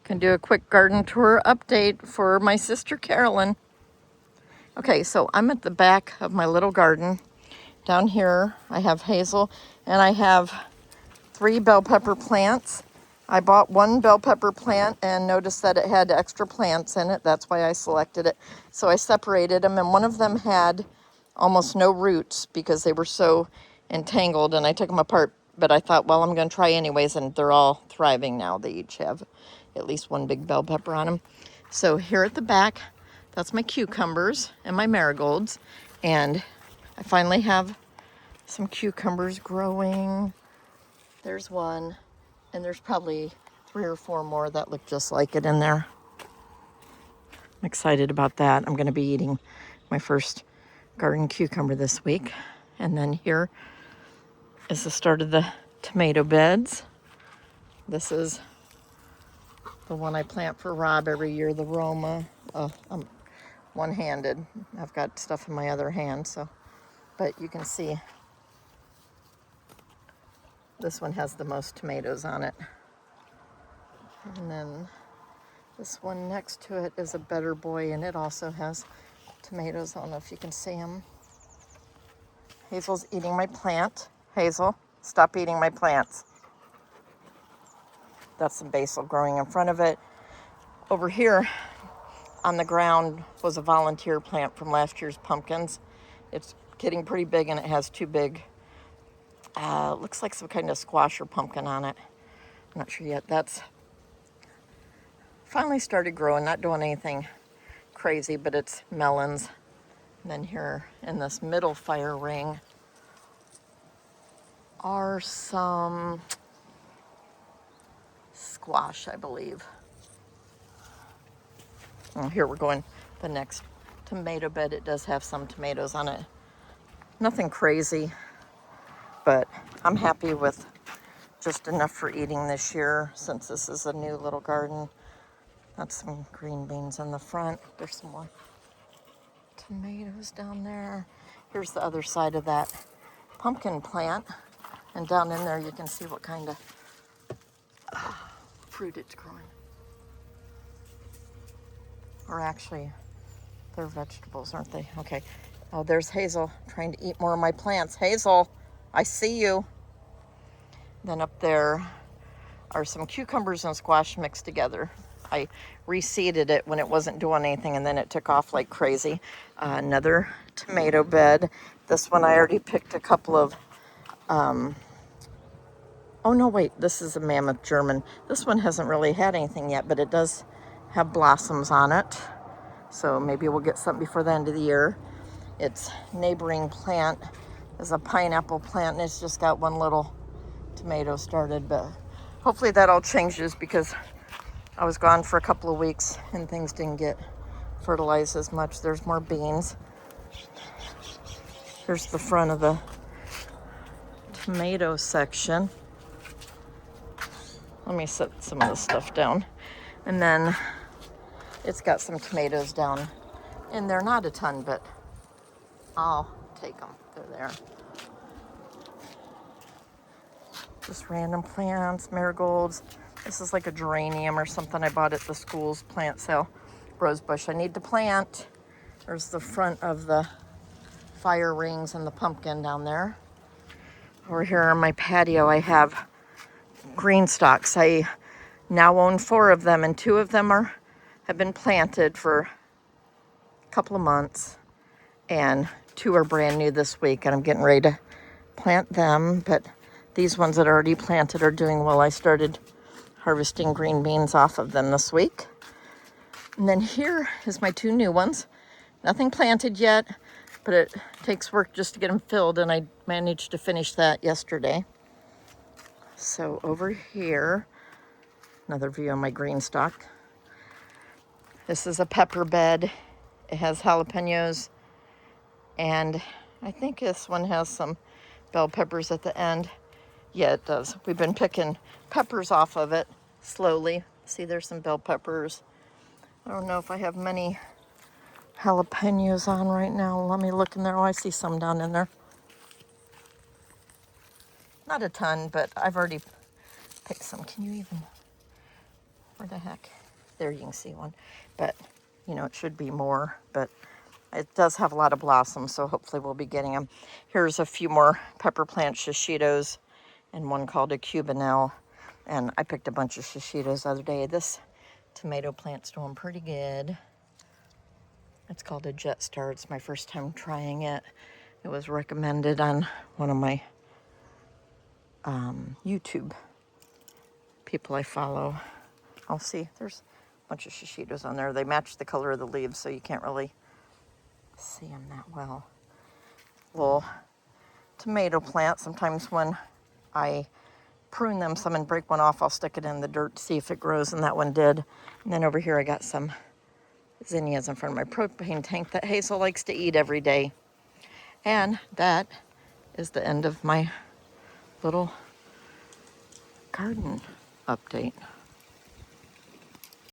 Can do a quick garden tour update for my sister Carolyn. Okay, so I'm at the back of my little garden. Down here I have hazel and I have 3 bell pepper plants. I bought 1 bell pepper plant and noticed that it had extra plants in it. That's why I selected it. So I separated them, and one of them had almost no roots because they were so entangled, and I took them apart. But I thought, well, I'm going to try anyways, and they're all thriving now. They each have at least 1 big bell pepper on them. So here at the back, that's my cucumbers and my marigolds. And I finally have some cucumbers growing. There's one, and there's probably 3 or 4 more that look just like it in there. I'm excited about that. I'm going to be eating my first garden cucumber this week. And then here is the start of the tomato beds. This is the one I plant for Rob every year, the Roma. I'm one-handed. I've got stuff in my other hand, so, but you can see this one has the most tomatoes on it. And then this one next to it is a Better Boy, and it also has tomatoes. I don't know if you can see them. Hazel's eating my plant. Hazel, stop eating my plants. That's some basil growing in front of it. Over here on the ground was a volunteer plant from last year's pumpkins. It's getting pretty big, and it has 2 big, looks like some kind of squash or pumpkin on it. I'm not sure yet. That's finally started growing, not doing anything crazy, but it's melons. And then here in this middle fire ring are some squash, I believe. Oh, here we're going the next tomato bed. It does have some tomatoes on it. Nothing crazy, but I'm happy with just enough for eating this year since this is a new little garden. That's some green beans in the front. There's some more tomatoes down there. Here's the other side of that pumpkin plant. And down in there you can see what kind of fruit it's growing. Or actually, they're vegetables, aren't they? Okay. Oh, there's Hazel trying to eat more of my plants. Hazel, I see you. Then up there are some cucumbers and squash mixed together. I reseeded it when it wasn't doing anything, and then it took off like crazy. Another tomato bed. This one I already picked a couple of, oh no, wait, this is a Mammoth German. This one hasn't really had anything yet, but it does have blossoms on it. So maybe we'll get something before the end of the year. Its neighboring plant is a pineapple plant, and it's just got 1 little tomato started, but hopefully that all changes because I was gone for a couple of weeks and things didn't get fertilized as much. There's more beans. Here's the front of the tomato section. Let me set some of this stuff down. And then it's got some tomatoes down in there. Not a ton, but I'll take them. They're there. Just random plants, marigolds. This is like a geranium or something I bought at the school's plant sale. Rose bush I need to plant. There's the front of the fire rings and the pumpkin down there. Over here on my patio I have green stalks. I now own 4 of them, and 2 of them have been planted for a couple of months, and 2 are brand new this week, and I'm getting ready to plant them. But these ones that are already planted are doing well. I started harvesting green beans off of them this week. And then here is my 2 new ones. Nothing planted yet, but it takes work just to get them filled, and I managed to finish that yesterday. So over here, another view of my green stalk. This is a pepper bed. It has jalapenos, and I think this one has some bell peppers at the end. Yeah, it does. We've been picking peppers off of it slowly. See, there's some bell peppers. I don't know if I have many jalapenos on right now. Let me look in there. Oh, I see some down in there. Not a ton, but I've already picked some. Can you even? Where the heck? There you can see one. But, you know, it should be more. But it does have a lot of blossoms, so hopefully we'll be getting them. Here's a few more pepper plant shishitos and one called a cubanelle. And I picked a bunch of shishitos the other day. This tomato plant's doing pretty good. It's called a Jet Star. It's my first time trying it. It was recommended on one of my YouTube people I follow. I'll see. There's a bunch of shishitos on there. They match the color of the leaves, so you can't really see them that well. Little tomato plant. Sometimes when I prune them some and break one off, I'll stick it in the dirt to see if it grows, and that one did. And then over here I got some zinnias in front of my propane tank that Hazel likes to eat every day. And that is the end of my little garden update.